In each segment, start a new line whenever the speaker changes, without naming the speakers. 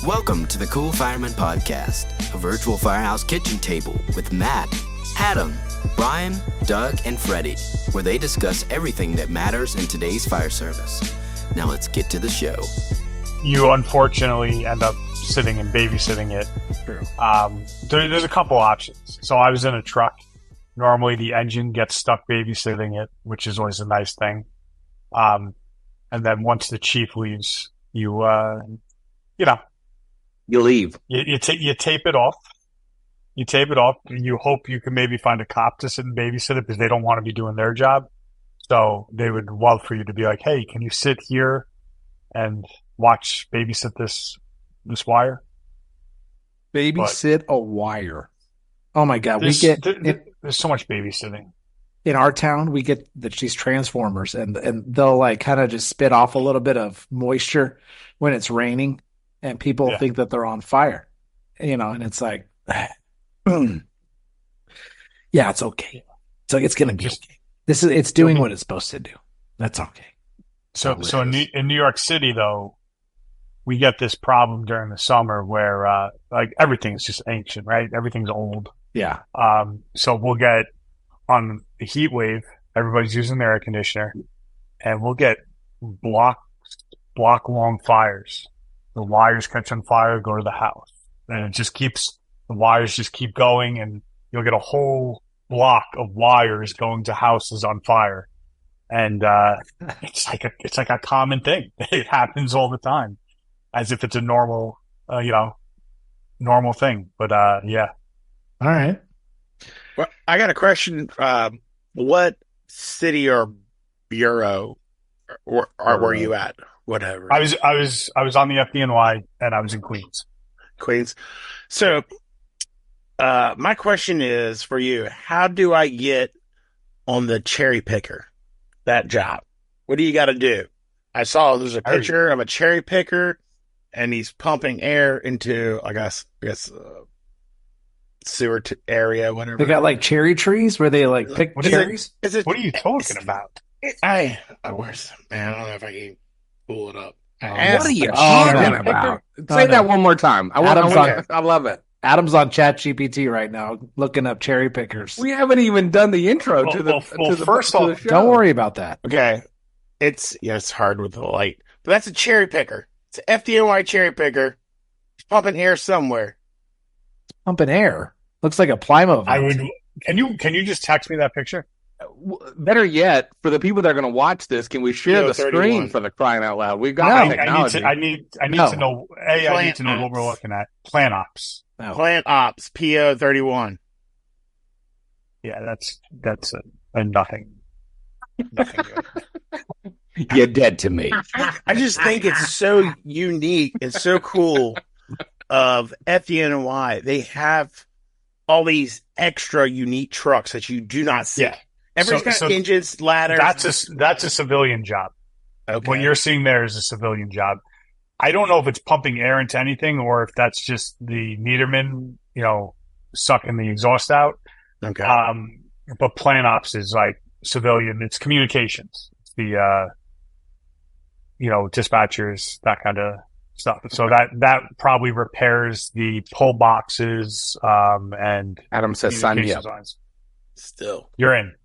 Welcome to the Cool Fireman Podcast, a virtual firehouse kitchen table with Matt, Adam, Brian, Doug, and Freddy, where they discuss everything that matters in today's fire service. Now let's get to the show.
You unfortunately end up sitting and babysitting it.
True.
There's a couple options. So I was in a truck. Normally the engine gets stuck babysitting it, which is always a nice thing. And then once the chief leaves, you
leave.
You tape it off. You tape it off. You hope you can maybe find a cop to sit and babysit it because they don't want to be doing their job. So they would love for you to be like, hey, can you sit here and babysit this wire?
Babysit a wire. Oh my God.
There's so much babysitting.
In our town, we get these transformers and they'll like kind of just spit off a little bit of moisture when it's raining and people think that they're on fire, and it's like, yeah, it's okay. So it's going to be okay. It's doing what it's supposed to do. That's okay.
So in New York City though, we get this problem during the summer where, like everything's just ancient, right? Everything's old.
Yeah.
So we'll get on the heat wave, everybody's using their air conditioner and we'll get block long fires. The wires catch on fire, go to the house, and the wires just keep going, and you'll get a whole block of wires going to houses on fire. And, it's like a common thing. It happens all the time as if it's a normal thing. But, yeah.
All right.
Well, I got a question. What city or bureau were you at? Whatever.
I was on the FDNY and I was in Queens.
So, my question is for you: how do I get on the cherry picker? That job. What do you got to do? I saw there's a picture of a cherry picker, and he's pumping air into, I guess, sewer area, whatever.
They got like cherry trees where they like pick cherries.
What are you talking about?
I don't know if I can pull it up.
What are you talking about?
Say that one more time. I love it.
Adam's on ChatGPT right now looking up cherry pickers.
We haven't even done the intro to the show.
Don't worry about that.
Okay. It's hard with the light. But that's a cherry picker. It's an FDNY cherry picker. He's pumping air somewhere.
Pumping air. Looks like a Plymouth.
Can you just text me that picture?
Better yet, for the people that are going to watch this, can we share the screen for the crying out loud? We've got technology.
I need to know. I need to know what we're looking at. Plant Ops.
No.
Plant Ops PO 31.
Yeah, that's a nothing. Nothing good.
You're dead to me. I just think it's so unique and so cool of FDNY. They have all these extra unique trucks that you do not see.
Yeah.
Everybody's got engines, ladders.
That's a civilian job.
Okay.
What you're seeing there is a civilian job. I don't know if it's pumping air into anything or if that's just the Niederman, sucking the exhaust out.
Okay.
But Plant Ops is like civilian. It's communications. It's the, dispatchers, that kind of stuff. So that probably repairs the pull boxes, and
Adam says sign me up.
Still.
You're in.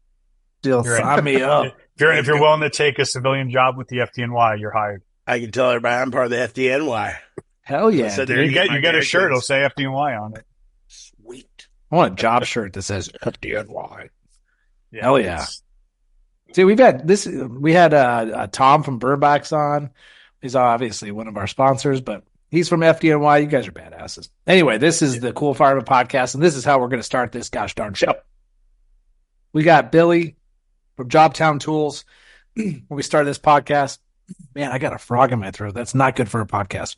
Sign me up.
If you're willing to take a civilian job with the FDNY, you're hired.
I can tell everybody I'm part of the FDNY.
Hell yeah.
So you get a shirt, it'll say FDNY on it.
Sweet.
I want a job shirt that says FDNY.
Yeah,
hell yeah. See, we had Tom from Burnbox on. He's obviously one of our sponsors, but he's from FDNY. You guys are badasses. Anyway, this is the Cool Fireman Podcast, and this is how we're going to start this gosh darn show. We got Billy from JobTown Tools. When we started this podcast, man, I got a frog in my throat. That's not good for a podcast.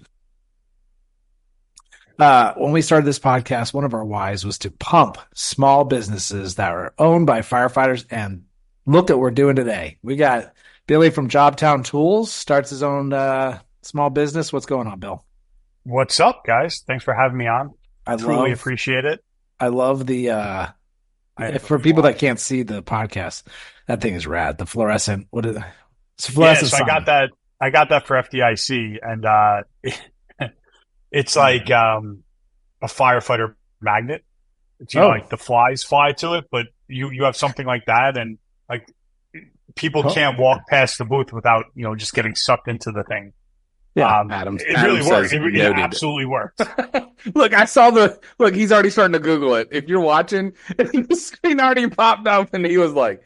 When we started this podcast, one of our whys was to pump small businesses that are owned by firefighters, and look at what we're doing today. We got Billy from JobTown Tools, starts his own small business. What's going on, Bill?
What's up, guys? Thanks for having me on. I truly appreciate it.
I love the for people that can't see the podcast, that thing is rad. The fluorescent, what is it? It's fluorescent.
I got that for FDIC, and It's like a firefighter magnet. It's, like the flies fly to it, but you have something like that, and like people can't walk past the booth without, just getting sucked into the thing.
Yeah,
Adam
really worked. It
noted.
absolutely worked.
Look, I saw look, he's already starting to Google it. If you're watching, the screen already popped up and he was like,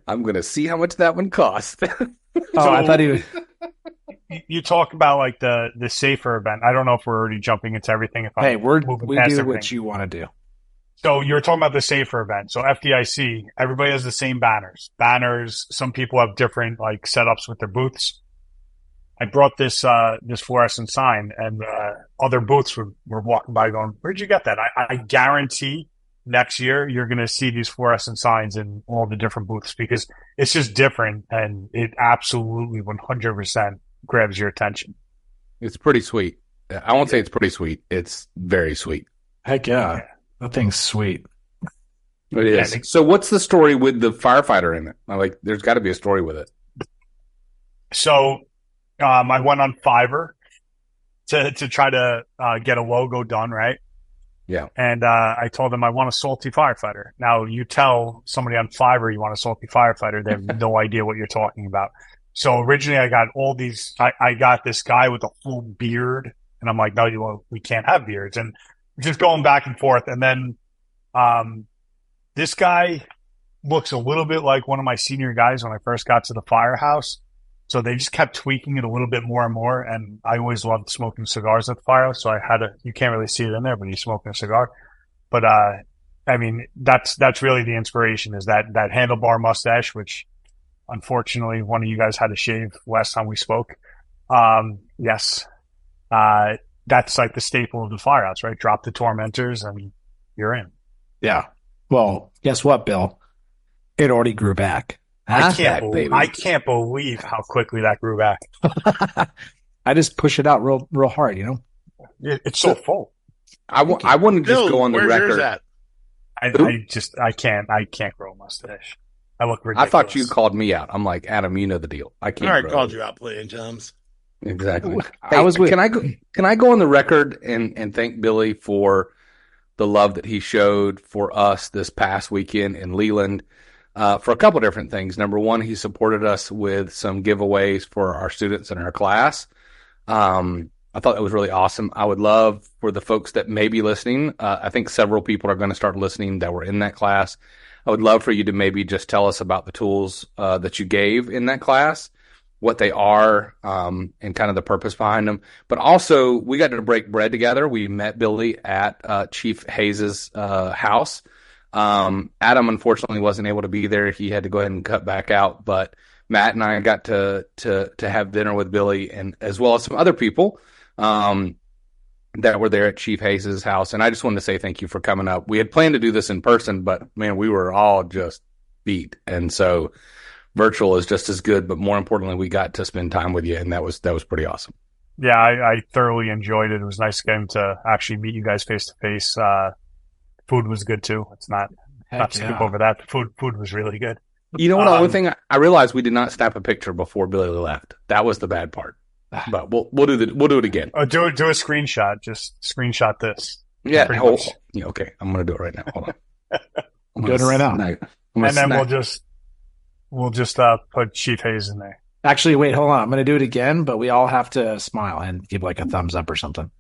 I'm going to see how much that one cost.
I thought he was.
You talk about like the safer event. I don't know if we're already jumping into everything. If
Hey, we do
everything.
what you want to do.
So you're talking about the safer event. So FDIC, everybody has the same banners. Some people have different like setups with their booths. I brought this fluorescent sign, and other booths were walking by going, "Where'd you get that?" I guarantee next year you're going to see these fluorescent signs in all the different booths because it's just different, and it absolutely 100% grabs your attention.
It's pretty sweet. I won't say it's pretty sweet. It's very sweet.
Heck yeah. That thing's sweet.
It is. So what's the story with the firefighter in it? Like, there's got to be a story with it.
So I went on Fiverr to try to get a logo done, right?
Yeah.
And I told them I want a salty firefighter. Now, you tell somebody on Fiverr you want a salty firefighter, they have no idea what you're talking about. So originally I got all these, I got this guy with a full beard, and I'm like, no, we can't have beards. And just going back and forth. And then this guy looks a little bit like one of my senior guys when I first got to the firehouse. So they just kept tweaking it a little bit more and more. And I always loved smoking cigars at the firehouse. So I had you can't really see it in there, but he's smoking a cigar. But, I mean, that's really the inspiration is that handlebar mustache, which unfortunately one of you guys had to shave last time we spoke. Yes. That's like the staple of the firehouse, right? Drop the tormentors and you're in.
Yeah. Well, guess what, Bill? It already grew back.
I can't believe how quickly that grew back.
I just push it out real hard,
It's so full.
I want to just go on the record.
Yours at?
I can't grow a mustache. I look ridiculous.
I thought you called me out. I'm like, Adam, you know the deal. I can't.
All right, called you out playing chums.
Exactly. Can I go on the record and thank Billy for the love that he showed for us this past weekend in Leland for a couple different things. Number one, he supported us with some giveaways for our students in our class. I thought that was really awesome. I would love for the folks that may be listening. I think several people are going to start listening that were in that class. I would love for you to maybe just tell us about the tools that you gave in that class, what they are, and kind of the purpose behind them. But also, we got to break bread together. We met Billy at Chief Hayes's house. Adam, unfortunately, wasn't able to be there. He had to go ahead and cut back out. But Matt and I got to have dinner with Billy, and as well as some other people that were there at Chief Hayes's house. And I just wanted to say thank you for coming up. We had planned to do this in person, but man, we were all just beat. And so virtual is just as good, but more importantly, we got to spend time with you, and that was pretty awesome.
Yeah, I thoroughly enjoyed it. It was nice getting to actually meet you guys face to face. Food was good too. It's not skip over that. The food was really good.
You know what? The only thing I realized, we did not snap a picture before Billy left. That was the bad part. But we'll do it again.
Do a screenshot. Just screenshot this.
Yeah. Okay. I'm gonna do it right now. Hold on.
I'm doing it right now.
And then we'll just put Chief Hayes in there.
Actually, wait, hold on. I'm going to do it again, but we all have to smile and give like a thumbs up or something.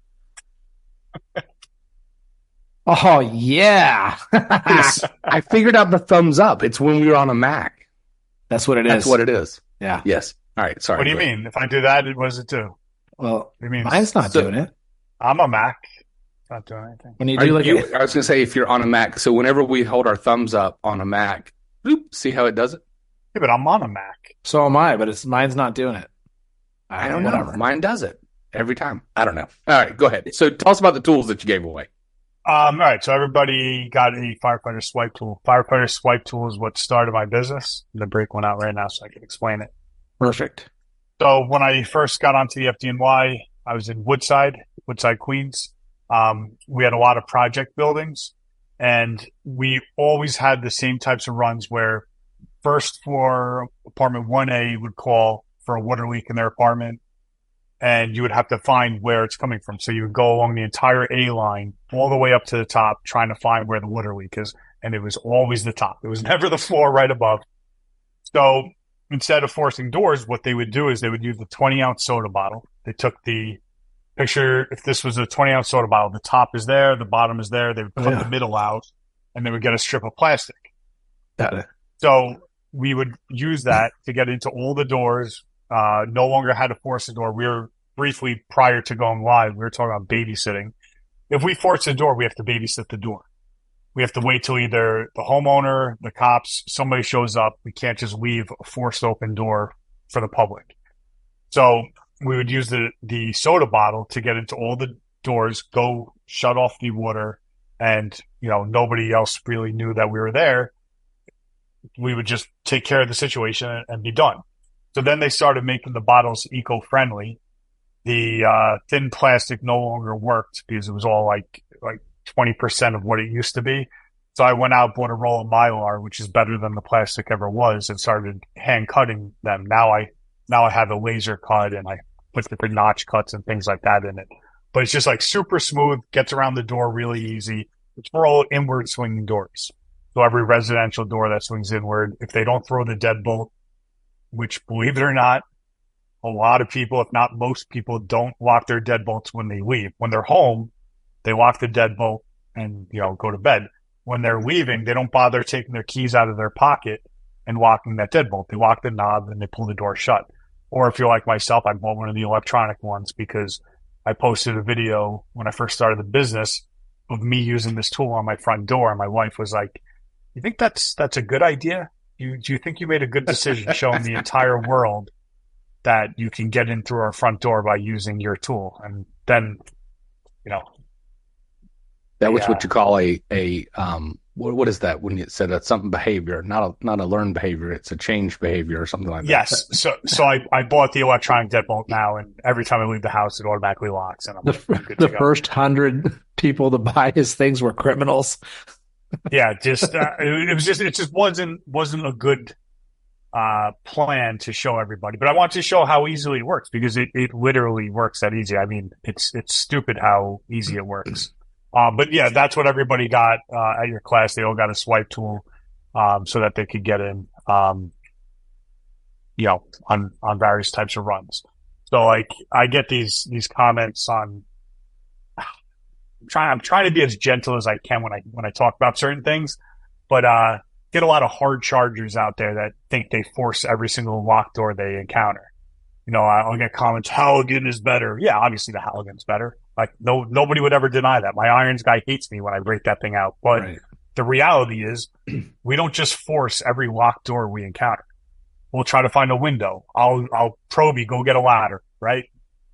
Oh, yeah.
I figured out the thumbs up. It's when we were on a Mac.
That's what it is.
That's what it is.
Yeah.
Yes. All right. Sorry.
What do you mean? If I do that, what does it do?
Well, mine's not doing it.
I'm a Mac. It's not doing anything.
When you
do
I
was going to say, if you're on a Mac, so whenever we hold our thumbs up on a Mac, see how it does it?
Yeah, but I'm on a Mac.
So am I, but mine's not doing it.
I don't know. Mine does it every time. I don't know. All right, go ahead. So tell us about the tools that you gave away.
All right, so everybody got a firefighter swipe tool. Firefighter swipe tool is what started my business. I'm going to break one out right now so I can explain it.
Perfect.
So when I first got onto the FDNY, I was in Woodside, Queens. We had a lot of project buildings, and we always had the same types of runs where first floor apartment 1A would call for a water leak in their apartment. and you would have to find where it's coming from. So you would go along the entire A line all the way up to the top, trying to find where the water leak is. And it was always the top. It was never the floor right above. So instead of forcing doors, what they would do is they would use the 20-ounce soda bottle. They took the picture. If this was a 20-ounce soda bottle, the top is there, the bottom is there. They would cut the middle out, and they would get a strip of plastic.
Got it.
So we would use that to get into all the doors. No longer had to force the door. We were briefly, prior to going live, we were talking about babysitting. If we force the door, we have to babysit the door. We have to wait till either the homeowner, the cops, somebody shows up. We can't just leave a forced open door for the public. So we would use the soda bottle to get into all the doors, go shut off the water, and, you know, nobody else really knew that we were there. We would just take care of the situation and be done. So then they started making the bottles eco-friendly. The thin plastic no longer worked because it was all like 20% of what it used to be. So I went out, bought a roll of Mylar, which is better than the plastic ever was, and started hand cutting them. Now I have a laser cut, and I put different notch cuts and things like that in it. But it's just like super smooth, gets around the door really easy. It's for all inward swinging doors. So every residential door that swings inward, if they don't throw the deadbolt, which, believe it or not, a lot of people, if not most people, don't lock their deadbolts when they leave. When they're home, they lock the deadbolt and, you know, go to bed. When they're leaving, they don't bother taking their keys out of their pocket and locking that deadbolt. They lock the knob and they pull the door shut. Or if you're like myself, I bought one of the electronic ones because I posted a video when I first started the business of me using this tool on my front door. And my wife was like, "You think that's a good idea? Do you think you made a good decision showing the entire world that you can get in through our front door by using your tool?" And then, you know,
that was what you call a what is that when you said that's something behavior, not a learned behavior, it's a changed behavior or something like that.
Yes. So I bought the electronic deadbolt now, and every time I leave the house, it automatically locks. And I'm
the first 100 people to buy his things were criminals.
Yeah, it just wasn't a good plan to show everybody. But I want to show how easily it works because it literally works that easy. I mean, it's stupid how easy it works. But yeah, that's what everybody got at your class. They all got a swipe tool so that they could get in, you know, on various types of runs. So like I get these comments on. I'm trying to be as gentle as I can when I talk about certain things, but get a lot of hard chargers out there that think they force every single lock door they encounter. You know, I'll get comments, Halligan is better. Yeah, obviously the Halligan's better. Like nobody would ever deny that. My irons guy hates me when I break that thing out. But right. The reality is we don't just force every locked door we encounter. We'll try to find a window. I'll Proby, go get a ladder, right?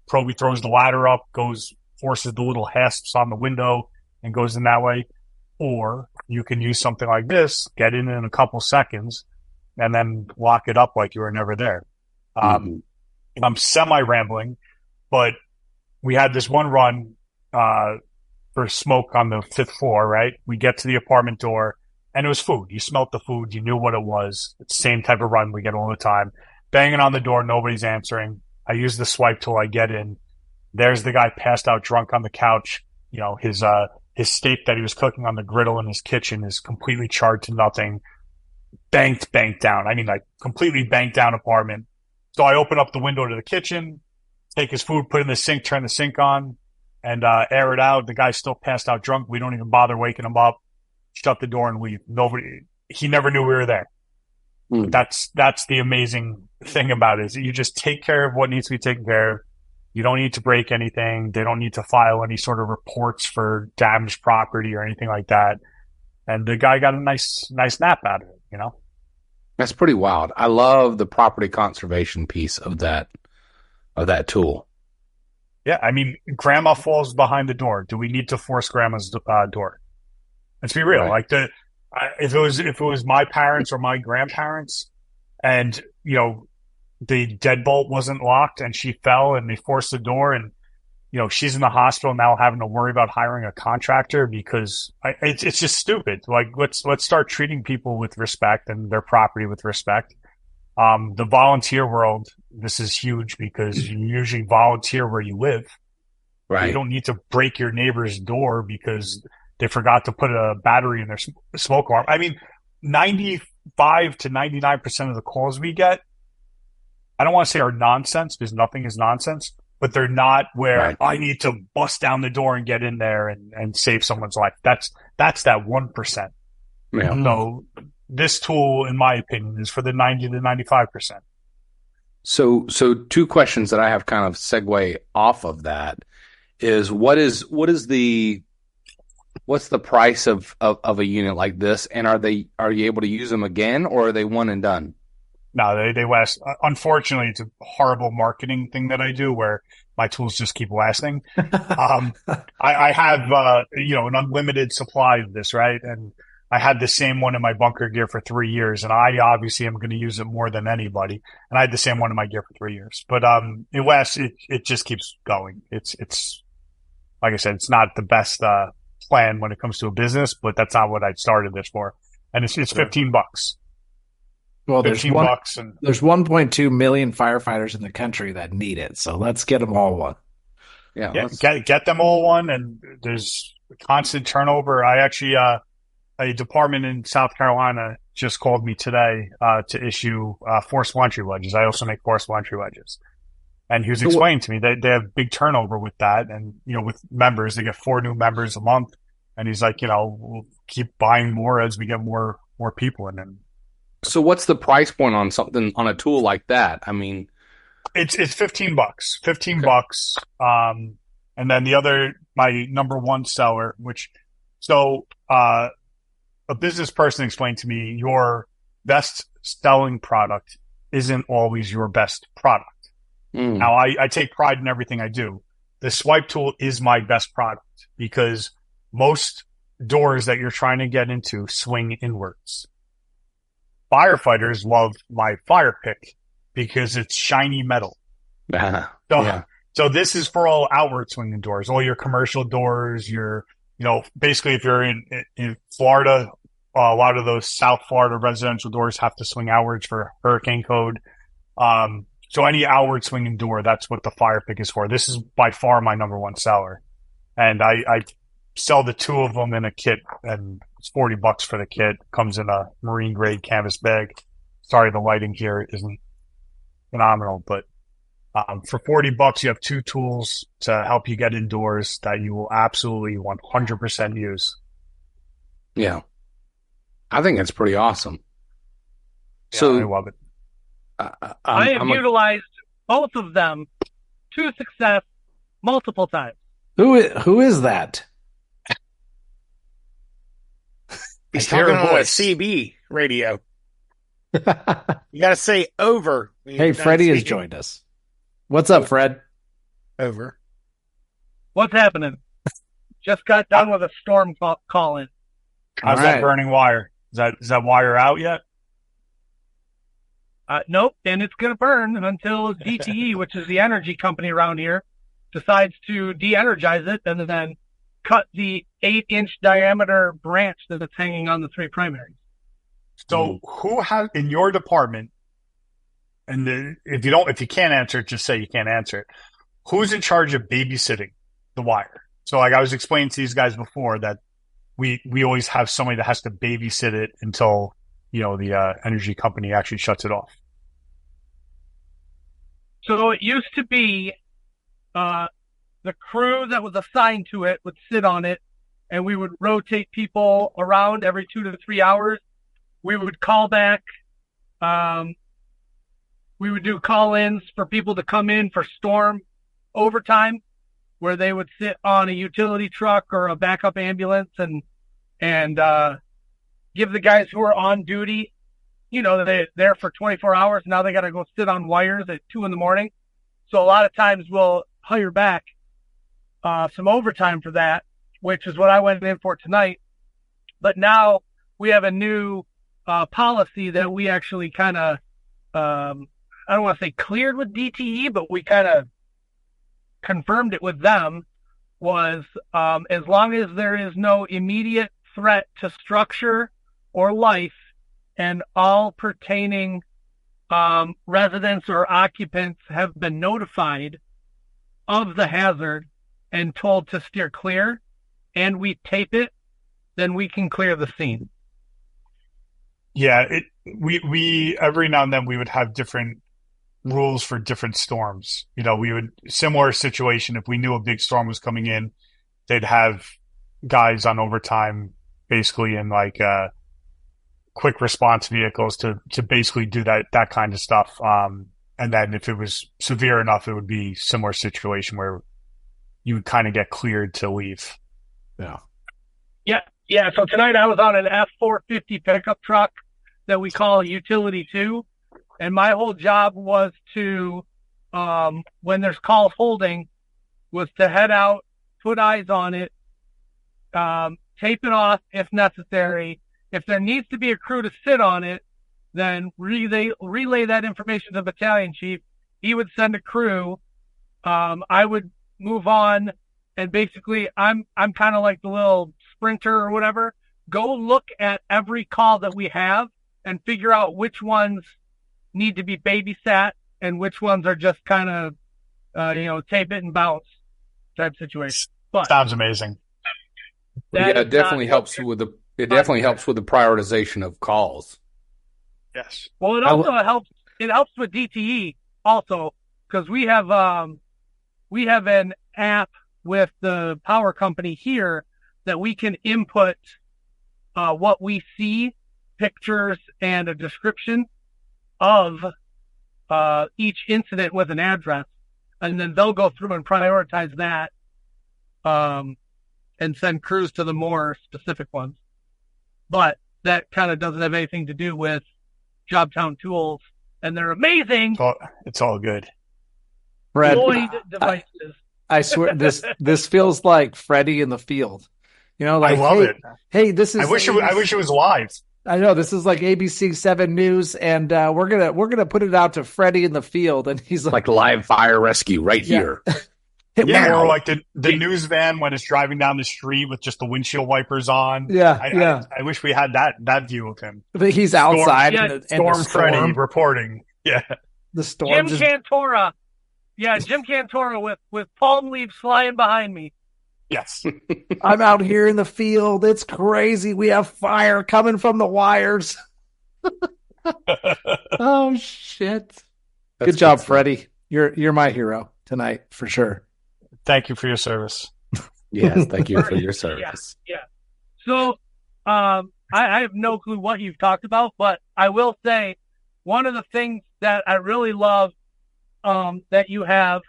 Proby throws the ladder up, forces the little hasps on the window and goes in that way. Or you can use something like this, get in a couple seconds, and then lock it up like you were never there. I'm semi-rambling, but we had this one run for smoke on the 5th floor, right? We get to the apartment door, and it was food. You smelt the food. You knew what it was. It's the same type of run we get all the time. Banging on the door, nobody's answering. I use the swipe tool. I get in. There's the guy passed out drunk on the couch. You know, his steak that he was cooking on the griddle in his kitchen is completely charred to nothing. Banked down. I mean, like completely banked down apartment. So I open up the window to the kitchen, take his food, put it in the sink, turn the sink on, and air it out. The guy's still passed out drunk. We don't even bother waking him up. Shut the door and leave. He never knew we were there. That's the amazing thing about it is you just take care of what needs to be taken care of. You don't need to break anything. They don't need to file any sort of reports for damaged property or anything like that. And the guy got a nice nap out of it, you know?
That's pretty wild. I love the property conservation piece of that tool.
Yeah, I mean, grandma falls behind the door. Do we need to force grandma's door? Let's be real. Right. Like if it was my parents or my grandparents, and you know, the deadbolt wasn't locked and she fell and they forced the door, and you know, she's in the hospital now having to worry about hiring a contractor because it's just stupid. Like let's start treating people with respect and their property with respect. The volunteer world this is huge because you usually volunteer where you live.
Right.
You don't need to break your neighbor's door because they forgot to put a battery in their smoke alarm. I mean, 95 to 99% of the calls we get, I don't want to say are nonsense because nothing is nonsense, but they're not where I need to bust down the door and get in there and save someone's life. That's that 1%.
Yeah.
So this tool, in my opinion, is for the 90 to 95%.
So two questions that I have kind of segue off of that is what's the price of a unit like this, and are you able to use them again, or are they one and done?
No, they last. Unfortunately, it's a horrible marketing thing that I do where my tools just keep lasting. I have an unlimited supply of this, right? And I had the same one in my bunker gear for 3 years, and I obviously am going to use it more than anybody. And I had the same one in my gear for 3 years, but it lasts. It just keeps going. It's like I said, it's not the best plan when it comes to a business, but that's not what I started this for. And it's $15.
Well,
there's $15 and
there's 1.2 million firefighters in the country that need it, so let's get them all one.
Yeah, get them all one. And there's constant turnover. I actually a department in South Carolina just called me today to issue forcible entry wedges. I also make forcible entry wedges. And he was explaining to me that they have big turnover with that. And, with members, they get 4 new members a month. And he's like, we'll keep buying more as we get more people in. And
so what's the price point on something, on a tool like that? I mean,
it's $15, $15. And then my number one seller, a business person explained to me, your best selling product isn't always your best product. Now, I take pride in everything I do. The swipe tool is my best product because most doors that you're trying to get into swing inwards. Firefighters love my fire pick because it's shiny metal. So this is for all outward swinging doors, all your commercial doors, basically if you're in Florida, a lot of those South Florida residential doors have to swing outwards for hurricane code. So any outward swinging door, that's what the fire pick is for. This is by far my number one seller. And I sell the 2 of them in a kit, and it's $40 for the kit. Comes in a marine grade canvas bag. Sorry, the lighting here isn't phenomenal, but for $40, you have 2 tools to help you get indoors that you will absolutely 100% use.
Yeah. I think that's pretty awesome.
Yeah,
So
I love it.
I have utilized both of them to success multiple times.
Who is that?
He's talking on a CB radio. You got to say over.
Hey, Freddy has joined us. What's up, Fred?
Over.
What's happening? Just got done with a storm call in.
How's that burning wire? Is that wire out yet?
Nope, and it's going to burn until DTE, which is the energy company around here, decides to de-energize it and then cut the 8-inch diameter branch that's hanging on the 3 primaries.
So who has in your department, and if you can't answer it, just say you can't answer it. Who's in charge of babysitting the wire? So like I was explaining to these guys before that we always have somebody that has to babysit it until the energy company actually shuts it off.
So it used to be the crew that was assigned to it would sit on it, and we would rotate people around every 2 to 3 hours. We would call back. We would do call-ins for people to come in for storm overtime, where they would sit on a utility truck or a backup ambulance and give the guys who are on duty, they're there for 24 hours. Now they got to go sit on wires at 2 a.m. So a lot of times we'll hire back some overtime for that, which is what I went in for tonight. But now we have a new policy that we actually kind of, I don't want to say cleared with DTE, but we kind of confirmed it with them, was as long as there is no immediate threat to structure or life and all pertaining residents or occupants have been notified of the hazard and told to steer clear, and we tape it, then we can clear the scene.
Yeah, we every now and then we would have different rules for different storms. We would similar situation if we knew a big storm was coming in, they'd have guys on overtime basically in like quick response vehicles to basically do that kind of stuff. And then if it was severe enough, it would be similar situation where you would kind of get cleared to leave.
Yeah. So tonight I was on an F450 pickup truck that we call a Utility 2. And my whole job was to, when there's calls holding, was to head out, put eyes on it, tape it off if necessary. If there needs to be a crew to sit on it, then relay that information to the battalion chief. He would send a crew. I would move on, and basically I'm kind of like the little sprinter or whatever. Go look at every call that we have and figure out which ones need to be babysat and which ones are just kind of, tape it and bounce type situation. But
sounds amazing.
It definitely helps with the prioritization of calls.
Yes.
Well, it also helps. It helps with DTE also, because we have an app with the power company here that we can input what we see, pictures, and a description of each incident with an address, and then they'll go through and prioritize that and send crews to the more specific ones. But that kind of doesn't have anything to do with JobTown Tools, and they're amazing.
It's all good.
Fred,
devices.
I swear this feels like Freddy in the field. Like,
I love it.
Hey, this is.
I wish it was live.
I know this is like ABC 7 News, and we're gonna put it out to Freddy in the field, and he's like
live fire rescue right here.
Yeah, or like the news van when it's driving down the street with just the windshield wipers on.
Yeah,
I wish we had that view of him.
But he's outside.
Storm Freddy reporting. Yeah,
the storm.
Jim Cantora. Yeah, Jim Cantora with palm leaves flying behind me.
Yes.
I'm out here in the field. It's crazy. We have fire coming from the wires. Oh shit! Good job, Freddy. You're my hero tonight for sure.
Thank you for your service.
Yes, thank you for your service.
Yeah. So, I have no clue what you've talked about, but I will say one of the things that I really love that you have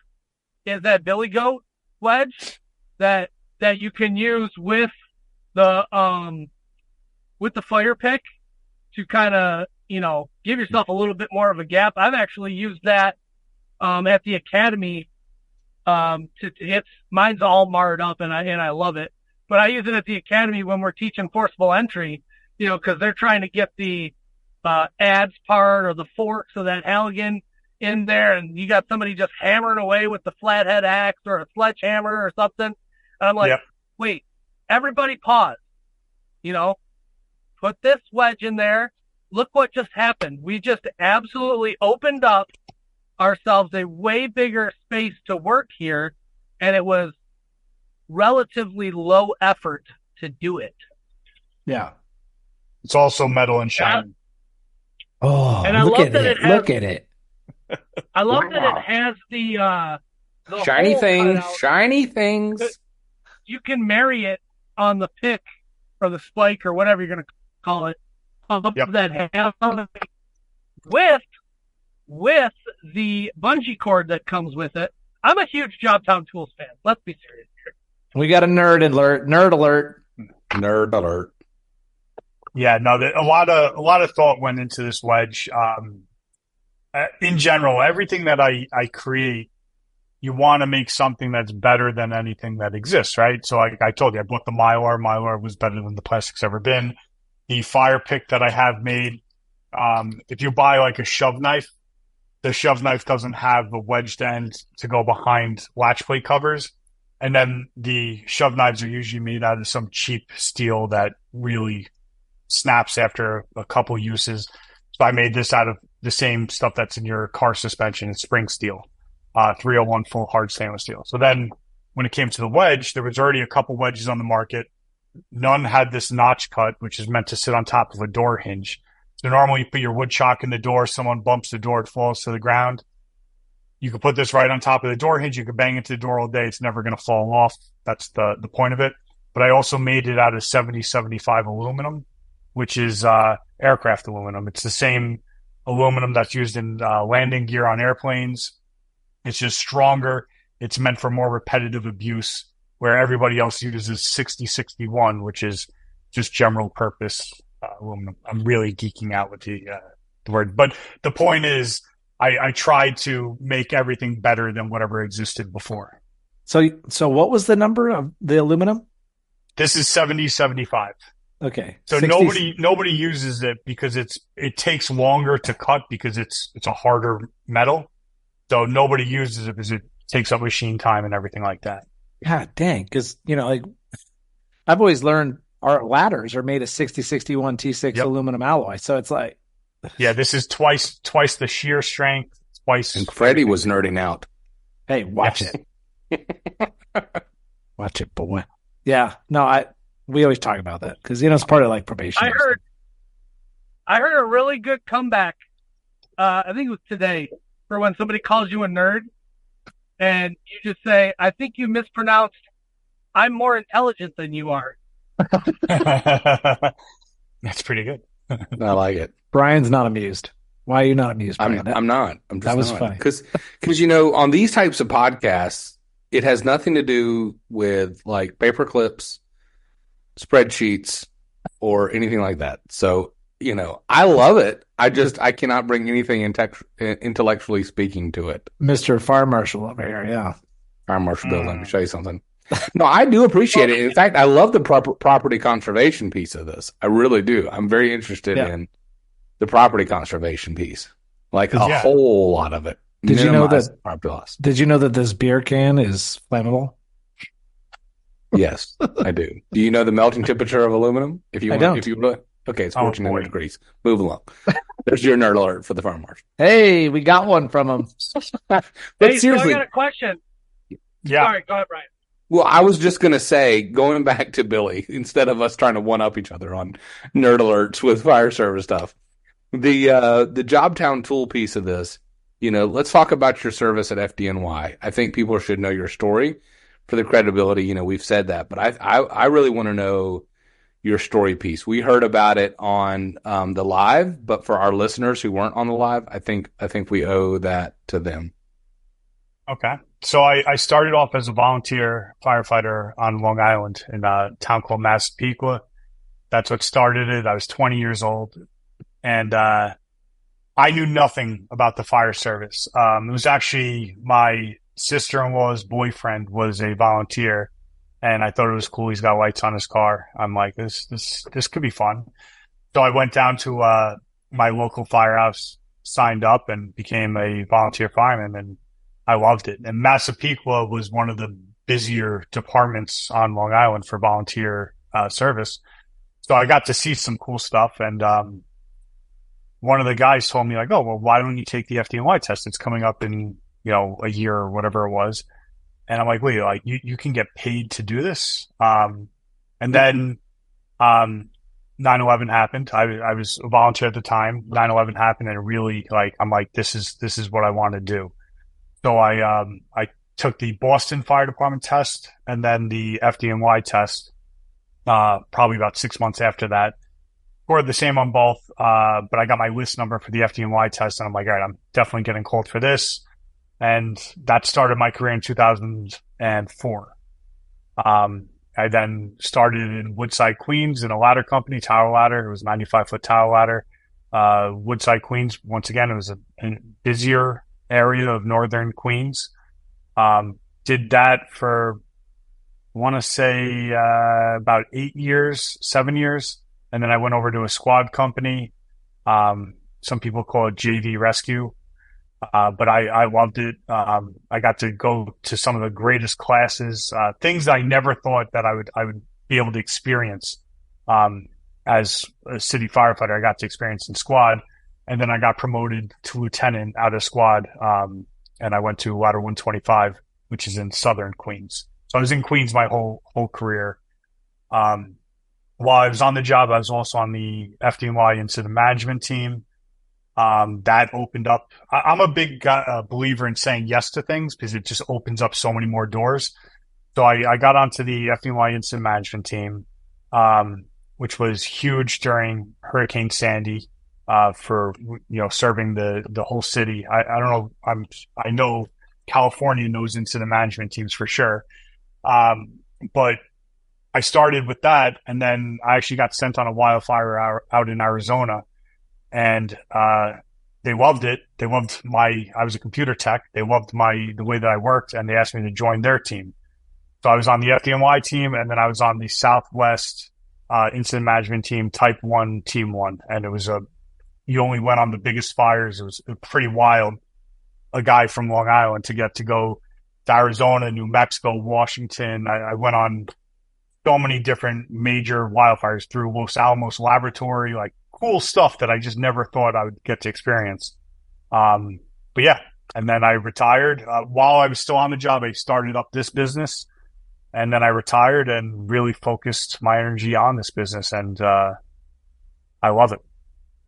is that billy goat wedge that you can use with the fire pick to kind of give yourself a little bit more of a gap. I've actually used that at the academy. Mine's all marred up and I love it, but I use it at the academy when we're teaching forcible entry, because they're trying to get the adds part or the forks of that Halligan in there, and you got somebody just hammering away with the flathead axe or a sledgehammer or something. And I'm like, Wait, everybody pause, put this wedge in there. Look what just happened. We just absolutely opened up ourselves a way bigger space to work here, and it was relatively low effort to do it.
Yeah.
It's also metal and shiny.
Oh, and I love that it has, look at it.
I love that it has the
shiny things.
You can marry it on the pick or the spike or whatever you're going to call it. That has with the bungee cord that comes with it. I'm a huge JobTown Tools fan. Let's be serious here.
We got a nerd alert.
Yeah, no, a lot of thought went into this wedge. In general, everything that I create, you want to make something that's better than anything that exists, right? So I told you, I bought the Mylar. Mylar was better than the plastic's ever been. The fire pick that I have made, if you buy like a shove knife, the shove knife doesn't have a wedged end to go behind latch plate covers. And then the shove knives are usually made out of some cheap steel that really snaps after a couple uses. So I made this out of the same stuff that's in your car suspension. It's spring steel, 301 full hard stainless steel. So then when it came to the wedge, there was already a couple wedges on the market. None had this notch cut, which is meant to sit on top of a door hinge. So normally you put your wood chock in the door, someone bumps the door, it falls to the ground. You could put this right on top of the door hinge. You could bang into the door all day. It's never going to fall off. That's the point of it. But I also made it out of 7075 aluminum, which is aircraft aluminum. It's the same aluminum that's used in landing gear on airplanes. It's just stronger. It's meant for more repetitive abuse, where everybody else uses 6061, which is just general purpose aluminum. I'm really geeking out with the word. But the point is, I tried to make everything better than whatever existed before.
So what was the number of the aluminum?
This is 7075.
Okay.
So
60...
nobody uses it because it takes longer to cut because it's a harder metal. So nobody uses it because it takes up machine time and everything like that.
God dang. Because, like I've always learned our ladders are made of 6061 T6 aluminum alloy. So it's like,
yeah, this is twice the shear strength, twice.
And Freddy was nerding out.
Hey, watch it. Watch it, boy. Yeah. No, we always talk about that because, it's part of like probation.
I heard a really good comeback. I think it was today for when somebody calls you a nerd and you just say, I think you mispronounced, I'm more intelligent than you are.
That's pretty good.
I like it.
Brian's not amused. Why are you not amused, Brian?
I'm not. I'm just
that was
not.
funny.
Because on these types of podcasts, it has nothing to do with like paper clips, spreadsheets, or anything like that. So, I love it. I cannot bring anything intellectually speaking to it.
Mr. Fire Marshal over here, yeah.
Fire Marshal Bill, let me show you something. No, I do appreciate it. In fact, I love the property conservation piece of this. I really do. I'm very interested in the property conservation piece, like a whole lot of it.
Did you know that
property loss?
Did you know that this beer can is flammable?
Yes, I do. Do you know the melting temperature of aluminum? Okay, it's 1400 degrees. Move along. There's your nerd alert for the Fire Marshal.
Hey, we got one from him.
But seriously, so I got a question.
Yeah.
Sorry, go ahead, Brian.
Well, I was just going to say, going back to Billy, instead of us trying to one-up each other on nerd alerts with fire service stuff, the JobTown tool piece of this, let's talk about your service at FDNY. I think people should know your story for the credibility. We've said that, but I really want to know your story piece. We heard about it on the live, but for our listeners who weren't on the live, I think we owe that to them.
Okay. So I started off as a volunteer firefighter on Long Island in a town called Massapequa. That's what started it. I was 20 years old, and I knew nothing about the fire service. It was actually my sister-in-law's boyfriend was a volunteer, and I thought it was cool. He's got lights on his car. I'm like, this could be fun. So I went down to my local firehouse, signed up, and became a volunteer fireman, and I loved it. And Massapequa was one of the busier departments on Long Island for volunteer service. So I got to see some cool stuff. And one of the guys told me, like, oh, well, why don't you take the FDNY test? It's coming up in, a year or whatever it was. And I'm like, wait, like you can get paid to do this? And then 9/11 happened. I was a volunteer at the time. 9/11 happened, and really, I'm like, this is what I want to do. So I took the Boston Fire Department test and then the FDNY test, probably about 6 months after that. Scored the same on both, but I got my list number for the FDNY test, and I'm like, all right, I'm definitely getting called for this. And that started my career in 2004. I then started in Woodside, Queens in a ladder company, tower ladder. It was a 95-foot tower ladder. Woodside, Queens, once again, it was a busier area of northern Queens. Did that for, I want to say, about 7 years. And then I went over to a squad company. Some people call it JV Rescue. But I loved it. I got to go to some of the greatest classes, things I never thought that I would be able to experience, as a city firefighter. I got to experience in squad. And then I got promoted to lieutenant out of squad. And I went to Ladder 125, which is in Southern Queens. So I was in Queens my whole career. While I was on the job, I was also on the FDNY incident management team. That opened up. I'm a big believer in saying yes to things because it just opens up so many more doors. So I got onto the FDNY incident management team, which was huge during Hurricane Sandy, for, serving the whole city. I don't know. I know California knows incident management teams for sure. But I started with that, and then I actually got sent on a wildfire out in Arizona, and they loved it. They loved I was a computer tech. They loved the way that I worked, and they asked me to join their team. So I was on the FDNY team, and then I was on the Southwest incident management team, Type 1, Team 1. And it was you only went on the biggest fires. It was pretty wild. A guy from Long Island to get to go to Arizona, New Mexico, Washington. I went on so many different major wildfires through Los Alamos Laboratory, like cool stuff that I just never thought I would get to experience. But yeah, and then I retired. While I was still on the job, I started up this business, and then I retired and really focused my energy on this business, and I love it.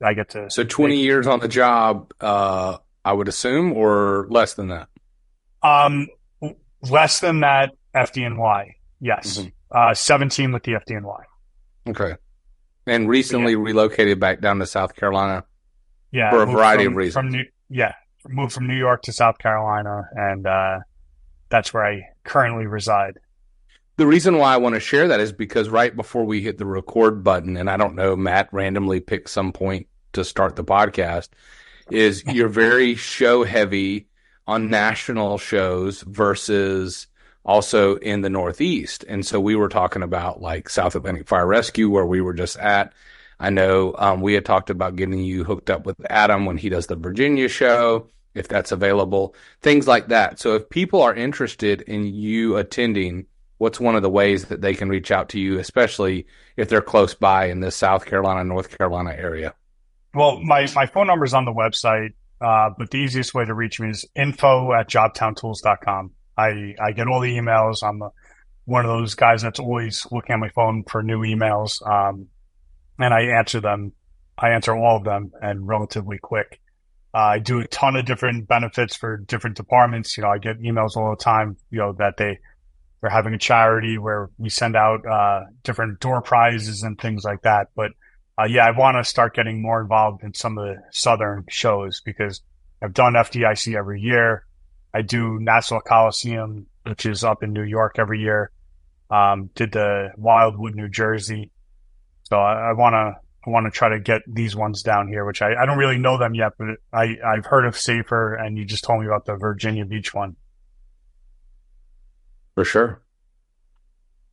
I get to.
So 20 years on the job, I would assume, or less than that?
Less than that, FDNY. Yes. Mm-hmm. 17 with the FDNY.
Okay. And recently relocated back down to South Carolina.
Yeah.
For a variety of reasons.
Moved from New York to South Carolina, and that's where I currently reside.
The reason why I want to share that is because right before we hit the record button, and I don't know, Matt randomly picked some point to start the podcast, is you're very show heavy on national shows versus also in the Northeast. And so we were talking about like South Atlantic Fire Rescue, where we were just at. I know we had talked about getting you hooked up with Adam when he does the Virginia show, if that's available, things like that. So if people are interested in you attending, what's one of the ways that they can reach out to you, especially if they're close by in the South Carolina, North Carolina area?
Well, my phone number is on the website, but the easiest way to reach me is info@JobTownTools.com. I get all the emails. I'm one of those guys that's always looking at my phone for new emails, and I answer them. I answer all of them, and relatively quick. I do a ton of different benefits for different departments. I get emails all the time, that they're having a charity where we send out different door prizes and things like that. But I want to start getting more involved in some of the Southern shows because I've done FDIC every year. I do Nassau Coliseum, which is up in New York every year. Did the Wildwood, New Jersey. So I want to try to get these ones down here, which I don't really know them yet, but I've heard of Safer, and you just told me about the Virginia Beach one.
For sure.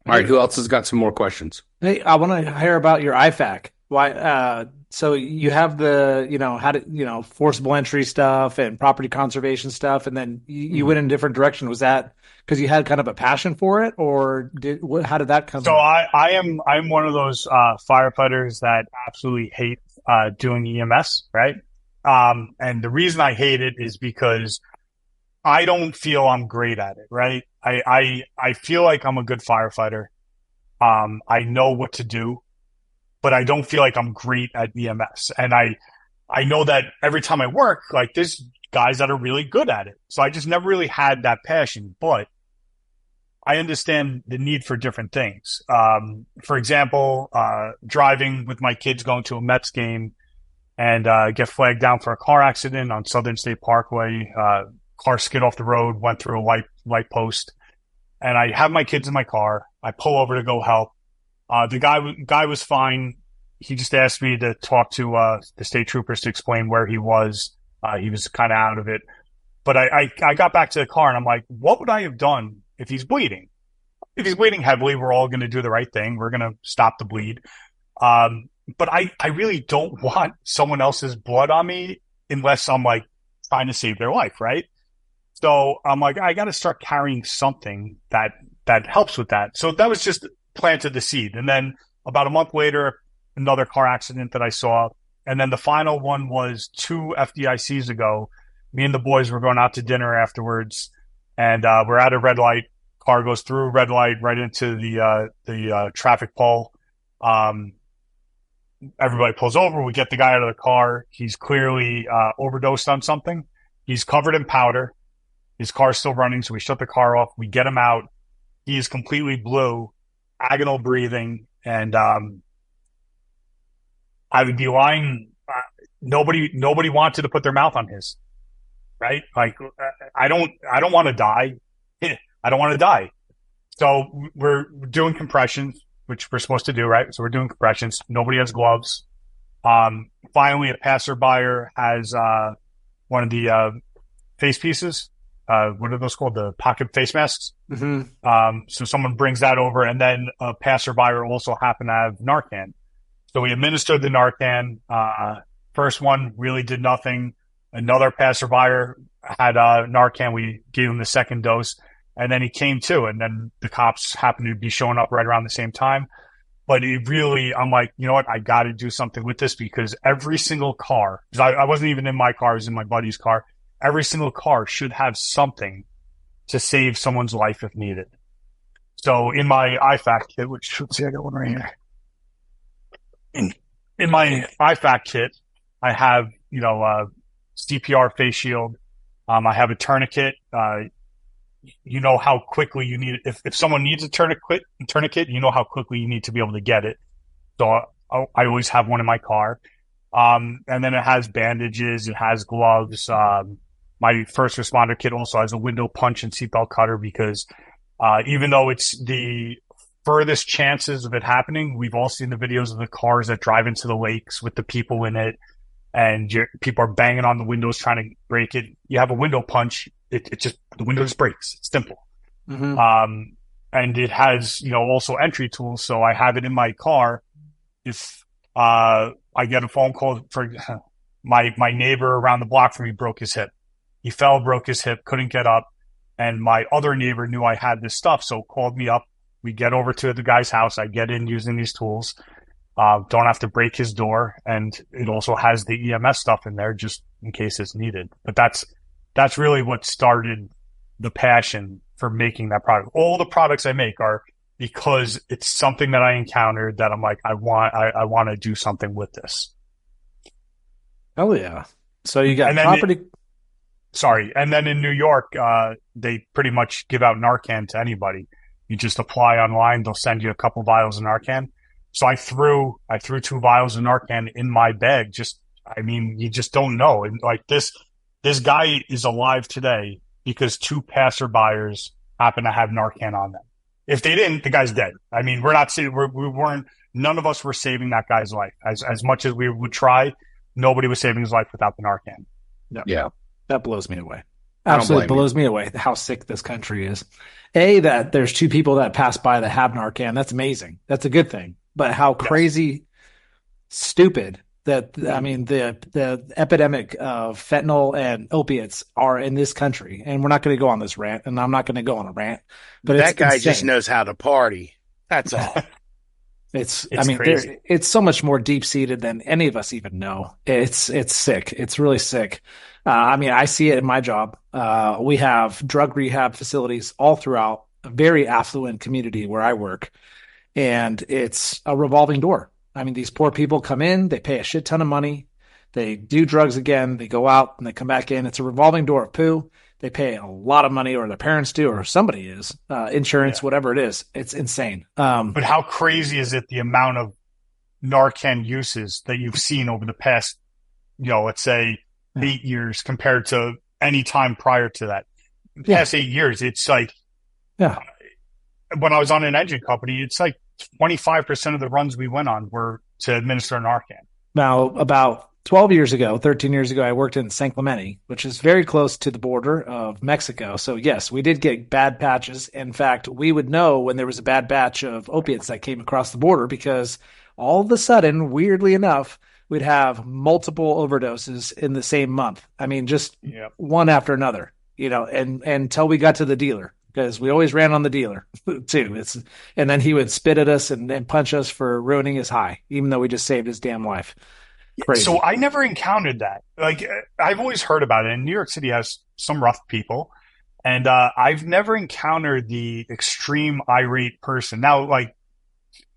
All right, who else has got some more questions?
Hey, I want to hear about your IFAC. Why? So you have the, forcible entry stuff and property conservation stuff, and then you went in a different direction. Was that because you had kind of a passion for it, or how did that come?
So I'm one of those firefighters that absolutely hate doing EMS, right? And the reason I hate it is because I don't feel I'm great at it, right? I feel like I'm a good firefighter. I know what to do, but I don't feel like I'm great at EMS. And I know that every time I work, like there's guys that are really good at it. So I just never really had that passion, but I understand the need for different things. For example, driving with my kids going to a Mets game and get flagged down for a car accident on Southern State Parkway. Car skid off the road, went through a light post, and I have my kids in my car. I pull over to go help. The guy was fine. He just asked me to talk to the state troopers to explain where he was. He was kind of out of it. But I got back to the car, and I'm like, what would I have done if he's bleeding? If he's bleeding heavily, we're all going to do the right thing. We're going to stop the bleed. But I really don't want someone else's blood on me unless I'm like trying to save their life, right? So I'm like, I got to start carrying something that helps with that. So that was just planted the seed. And then about a month later, another car accident that I saw, And then the final one was 2 FDICs ago. Me and the boys were going out to dinner afterwards, and we're at a red light. Car goes through a red light right into the traffic pole. Everybody pulls over. We get the guy out of the car. He's clearly overdosed on something. He's covered in powder. His car's still running, so we shut the car off. We get him out. He is completely blue, agonal breathing, and I would be lying. Nobody wanted to put their mouth on his, right? Like, I don't want to die. I don't want to die. So we're doing compressions, which we're supposed to do, right? So we're doing compressions. Nobody has gloves. Finally, a passerby has one of the face pieces. What are those called? The pocket face masks.
Mm-hmm.
So someone brings that over, and then a passerby also happened to have Narcan. So we administered the Narcan. First one really did nothing. Another passerby had Narcan. We gave him the second dose, and then he came to, and then the cops happened to be showing up right around the same time. But it really, I'm like, you know what? I got to do something with this, because every single car, because I wasn't even in my car, I was in my buddy's car. Every single car should have something to save someone's life if needed. So in my IFAC kit, which, let's see, I got one right here. In my IFAC kit, I have, CPR face shield. I have a tourniquet. You know how quickly you need it. If someone needs a tourniquet, you know how quickly you need to be able to get it. So I always have one in my car. And then it has bandages. It has gloves. My first responder kit also has a window punch and seatbelt cutter, because even though it's the furthest chances of it happening, we've all seen the videos of the cars that drive into the lakes with the people in it, and people are banging on the windows trying to break it. You have a window punch, it just, the window just breaks. It's simple.
Mm-hmm.
And it has, also entry tools. So I have it in my car. If I get a phone call for my neighbor around the block from me broke his hip. He fell, broke his hip, couldn't get up. And my other neighbor knew I had this stuff, so called me up. We get over to the guy's house. I get in using these tools. Don't have to break his door. And it also has the EMS stuff in there just in case it's needed. But that's really what started the passion for making that product. All the products I make are because it's something that I encountered that I'm like, I want to do something with this.
Oh yeah. So you got property.
And then in New York, they pretty much give out Narcan to anybody. You just apply online. They'll send you a couple vials of Narcan. So I threw 2 vials of Narcan in my bag. You just don't know. And like this guy is alive today because 2 passerbyers happen to have Narcan on them. If they didn't, the guy's dead. I mean, none of us were saving that guy's life. As much as we would try, nobody was saving his life without the Narcan.
Yeah.
That blows me away. Absolutely blows me away how sick this country is. That there's 2 people that pass by that have Narcan. That's amazing. That's a good thing. But how crazy, stupid that, the epidemic of fentanyl and opiates are in this country. And we're not going to go on this rant, and I'm not going to go on a rant. But
that guy
insane.
just knows how to party. That's all.
It's
crazy.
It's so much more deep seated than any of us even know. It's sick. It's really sick. I see it in my job. We have drug rehab facilities all throughout a very affluent community where I work, and it's a revolving door. These poor people come in, they pay a shit ton of money, they do drugs again, they go out and they come back in. It's a revolving door of poo. They pay a lot of money, or their parents do, or somebody is, insurance, whatever it is. It's insane.
But how crazy is it, the amount of Narcan uses that you've seen over the past, let's say 8 years compared to any time prior to that? Past 8 years, it's like, when I was on an engine company, it's like 25% of the runs we went on were to administer Narcan.
Now, about 13 years ago, I worked in San Clemente, which is very close to the border of Mexico. So yes, we did get bad batches. In fact, we would know when there was a bad batch of opiates that came across the border, because all of a sudden, weirdly enough, we'd have multiple overdoses in the same month. Just one after another, and until we got to the dealer, because we always ran on the dealer too. And then he would spit at us and punch us for ruining his high, even though we just saved his damn life. Crazy.
So I never encountered that. Like, I've always heard about it, and New York City has some rough people, and I've never encountered the extreme irate person. Now, like,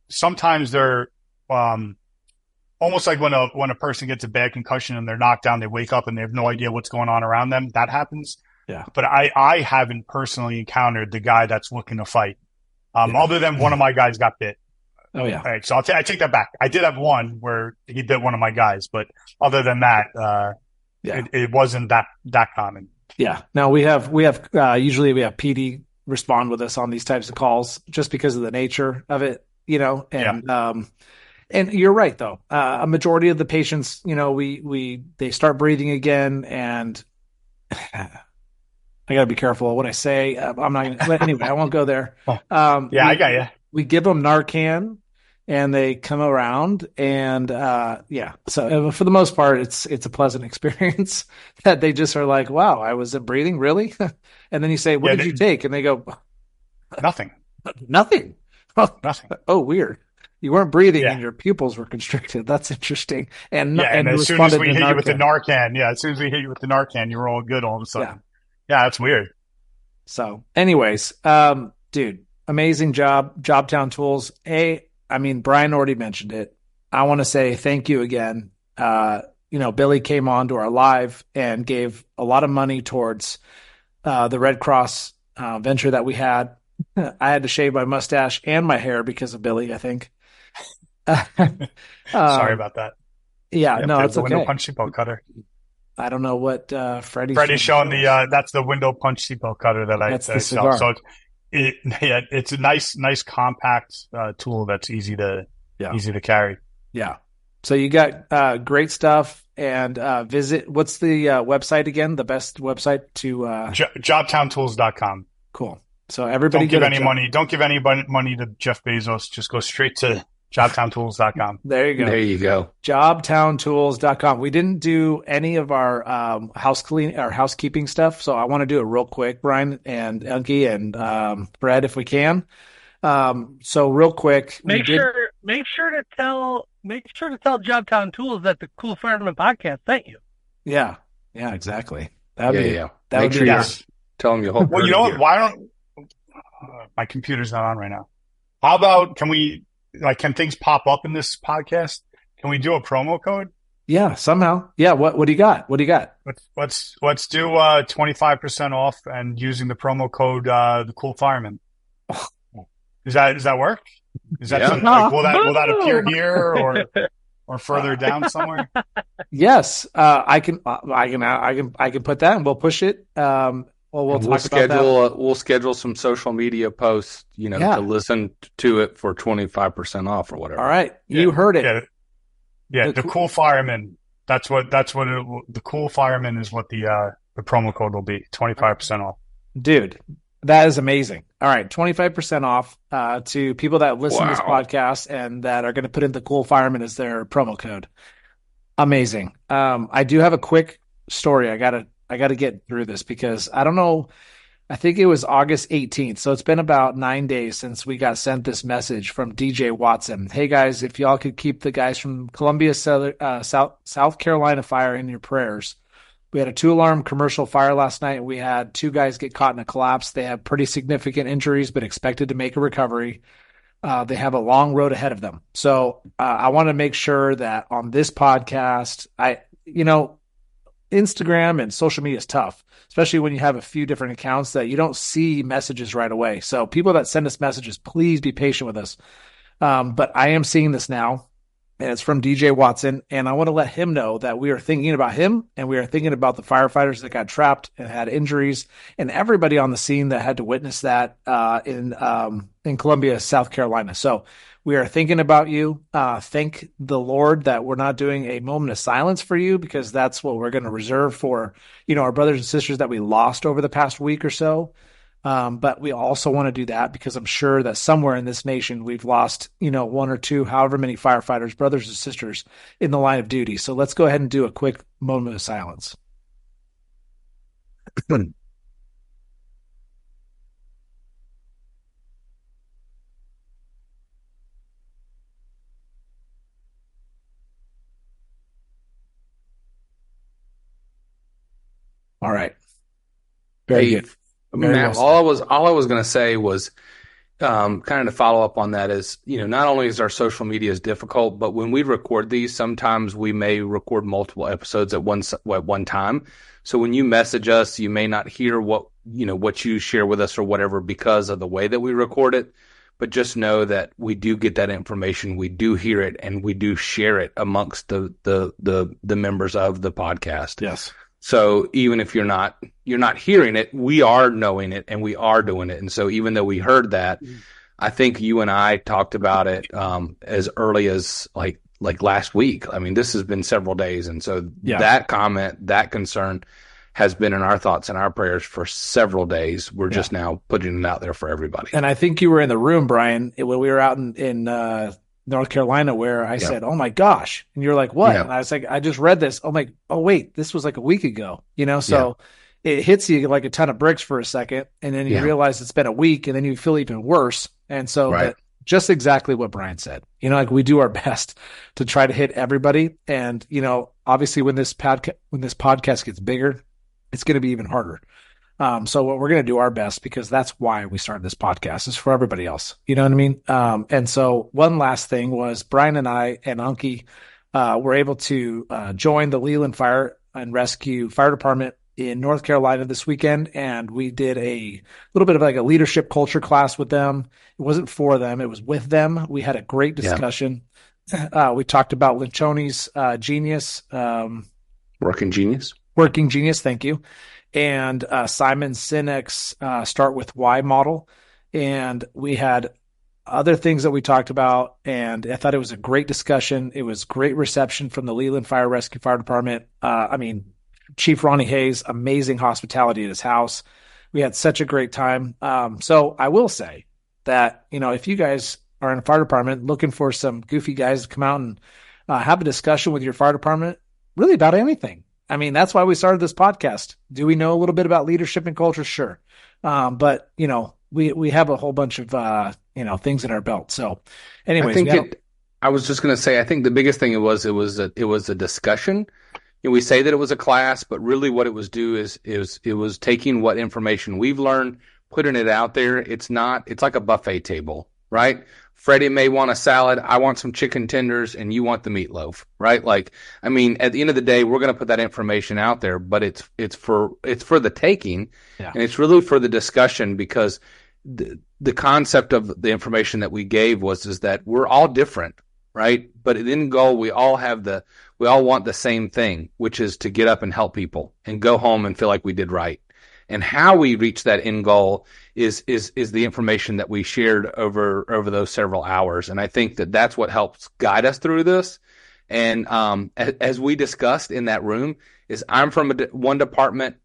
sometimes they're almost like when a person gets a bad concussion and they're knocked down, they wake up and they have no idea what's going on around them. That happens.
Yeah.
But I haven't personally encountered the guy that's looking to fight. Other than one of my guys got bit.
Oh yeah.
All right, so I take that back. I did have one where he bit one of my guys, but other than that, it wasn't that common.
Yeah. Now we have usually we have PD respond with us on these types of calls just because of the nature of it, and you're right though. A majority of the patients, they start breathing again, and I gotta be careful what I say. I'm not gonna, but anyway, I won't go there.
I got you.
We give them Narcan, and they come around, and so for the most part, it's a pleasant experience that they just are like, wow, I wasn't breathing, really? And then you say, what did you take? And they go,
nothing.
Nothing.
Nothing.
Oh, weird. You weren't breathing and your pupils were constricted. That's interesting. And
as soon as we hit you with the Narcan, as soon as we hit you with the Narcan, you were all good all of a sudden. Yeah, that's weird.
So anyways, dude, amazing job. JobTown Tools. Brian already mentioned it. I want to say thank you again. Billy came on to our live and gave a lot of money towards the Red Cross venture that we had. I had to shave my mustache and my hair because of Billy, I think.
Sorry about that.
Yeah, no, it's
the
okay.
Window punch seatbelt cutter.
I don't know what
Freddy's showing that's the window punch seatbelt cutter that I sell. So it's a nice compact tool that's easy to carry. Yeah.
So you got great stuff, and visit. What's the website again? The best website to
JobTownTools.com.
Cool. So everybody
don't give any money to Jeff Bezos. Just go straight to JobTownTools.com.
There you go.
There you go.
JobTownTools.com. We didn't do any of our housekeeping stuff, so I want to do it real quick, Brian and Unkie and Fred, if we can. So real quick,
make sure to tell JobTown Tools that the Cool Fireman Podcast sent you.
Yeah, exactly.
Make sure you tell them you hope.
Well, you know what? Why don't my computer's not on right now? How about can things pop up in this podcast? Can we do a promo code?
Yeah, somehow. Yeah. What do you got?
Let's do 25% off and using the promo code the Cool Fireman. Does that work? Is that something will that appear here or further down somewhere?
Yes, I can put that, and we'll push it. We'll
schedule some social media posts, to listen to it for 25% off or whatever.
All right, you heard it.
Yeah, the Cool Fireman. That's what the Cool Fireman is. What the promo code will be. 25% off.
Dude, that is amazing. All right, 25% off to people that listen to this podcast and that are going to put in the Cool Fireman as their promo code. Amazing. I do have a quick story. I gotta get through this because I don't know. I think it was August 18th. So it's been about 9 days since we got sent this message from DJ Watson. Hey guys, if y'all could keep the guys from Columbia, South Carolina fire in your prayers. We had a 2-alarm commercial fire last night, and we had 2 guys get caught in a collapse. They have pretty significant injuries, but expected to make a recovery. They have a long road ahead of them. So I want to make sure that on this podcast, Instagram and social media is tough, especially when you have a few different accounts that you don't see messages right away. So people that send us messages, please be patient with us. But I am seeing this now, and it's from DJ Watson, and I want to let him know that we are thinking about him, and we are thinking about the firefighters that got trapped and had injuries, and everybody on the scene that had to witness that in Columbia, South Carolina. So we are thinking about you. Thank the Lord that we're not doing a moment of silence for you, because that's what we're going to reserve for, our brothers and sisters that we lost over the past week or so. But we also want to do that because I'm sure that somewhere in this nation we've lost, 1 or 2, however many firefighters, brothers and sisters in the line of duty. So let's go ahead and do a quick moment of silence. All right. Very good.
Matt, all I was going to say was kind of to follow up on that is, not only is our social media is difficult, but when we record these, sometimes we may record multiple episodes at one time. So when you message us, you may not hear what you share with us or whatever because of the way that we record it. But just know that we do get that information, we do hear it, and we do share it amongst the members of the podcast.
Yes.
So even if you're not hearing it, we are knowing it and we are doing it. And so even though we heard that, I think you and I talked about it as early as like last week. I mean, this has been several days. And so that comment, that concern has been in our thoughts and our prayers for several days. We're just now putting it out there for everybody.
And I think you were in the room, Brian, when we were out in North Carolina, where I said, "Oh my gosh," and you're like, "What?" And I was like, "I just read this." I'm like, "Oh wait, this was like a week ago." So it hits you like a ton of bricks for a second, and then you realize it's been a week, and then you feel even worse. And so, but just exactly what Brian said. Like we do our best to try to hit everybody, and obviously when this podcast gets bigger, it's going to be even harder. So what we're going to do our best, because that's why we started this podcast, is for everybody else. You know what I mean? And so one last thing was Brian and I and Unkie were able to join the Leland Fire and Rescue Fire Department in North Carolina this weekend. And we did a little bit of like a leadership culture class with them. It wasn't for them. It was with them. We had a great discussion. We talked about Lencioni's genius.
Working Genius.
Thank you. And Simon Sinek's Start With Why model. And we had other things that we talked about, and I thought it was a great discussion. It was great reception from the Leland Fire Rescue Fire Department. Chief Ronnie Hayes, amazing hospitality at his house. We had such a great time. So I will say that, if you guys are in a fire department looking for some goofy guys to come out and have a discussion with your fire department, really about anything. That's why we started this podcast. Do we know a little bit about leadership and culture? Sure. But we have a whole bunch of, things in our belt. So anyways,
I was just going to say, I think the biggest thing it was a discussion. We say that it was a class, but really what it was it was taking what information we've learned, putting it out there. It's like a buffet table, right? Freddy may want a salad. I want some chicken tenders and you want the meatloaf, right? At the end of the day, we're going to put that information out there, but it's for the taking and it's really for the discussion, because the concept of the information that we gave is that we're all different, right? But at the end goal, we all want the same thing, which is to get up and help people and go home and feel like we did right. And how we reach that end goal is the information that we shared over those several hours. And I think that that's what helps guide us through this. And as we discussed in that room, is I'm from one department,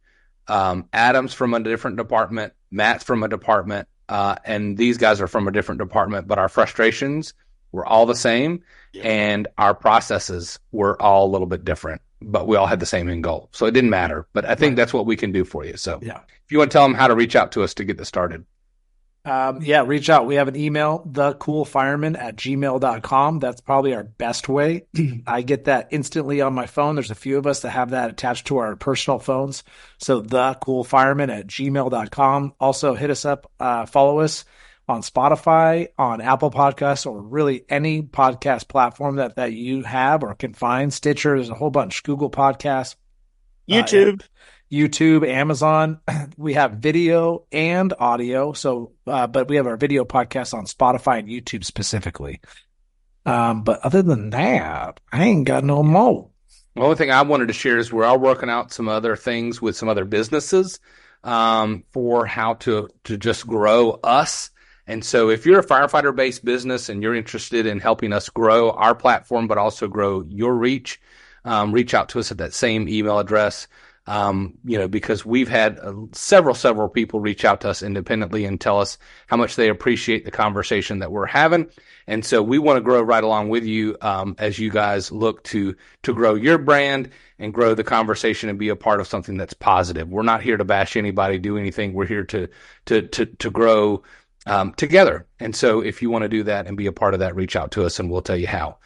Adam's from a different department, Matt's from a department, and these guys are from a different department. But our frustrations were all the same, and our processes were all a little bit different. But we all had the same end goal. So it didn't matter. But I think that's what we can do for you. So if you want to tell them how to reach out to us to get this started.
Reach out. We have an email, TheCoolFireman@gmail.com. That's probably our best way. I get that instantly on my phone. There's a few of us that have that attached to our personal phones. So TheCoolFireman@gmail.com. Also hit us up, follow us on Spotify, on Apple Podcasts, or really any podcast platform that you have or can find. Stitcher, there's a whole bunch. Google Podcasts. YouTube, Amazon. We have video and audio. So, but we have our video podcast on Spotify and YouTube specifically. But other than that, I ain't got no more.
The only thing I wanted to share is we're all working out some other things with some other businesses for how to just grow us. And so if you're a firefighter-based business and you're interested in helping us grow our platform, but also grow your reach out to us at that same email address. Because we've had several people reach out to us independently and tell us how much they appreciate the conversation that we're having. And so we want to grow right along with you as you guys look to grow your brand and grow the conversation and be a part of something that's positive. We're not here to bash anybody, do anything. We're here to grow together. And so if you want to do that and be a part of that, reach out to us and we'll tell you how.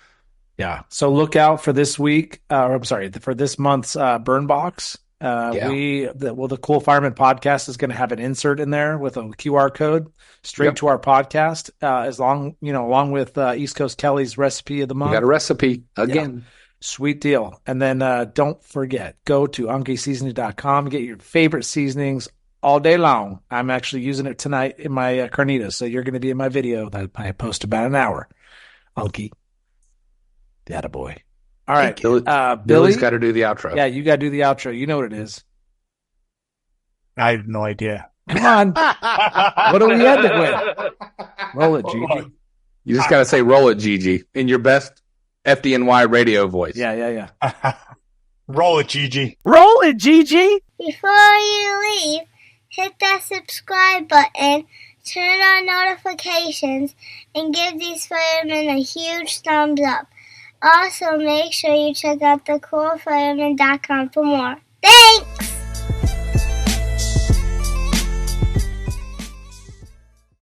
Yeah. So look out for this week, for this month's burn box. The Cool Fireman Podcast is going to have an insert in there with a QR code straight to our podcast, along with East Coast Kelly's recipe of the month.
You got a recipe again.
Yeah. Sweet deal. And then don't forget, go to unkieseasoning.com, get your favorite seasonings all day long. I'm actually using it tonight in my carnitas, so you're going to be in my video that I post about an hour. Unkie. The attaboy. All right.
Billy's got to do the outro.
Yeah, you got to do the outro. You know what it is.
I have no idea.
Come on. What do we end it with? Roll it, Gigi.
You just got to say, roll it, Gigi, in your best FDNY radio voice.
Yeah.
Roll it, Gigi.
Roll it, Gigi.
Before you leave, hit that subscribe button, turn on notifications, and give these firemen a huge thumbs up. Also, make sure you check out TheCoolFireman.com for more. Thanks!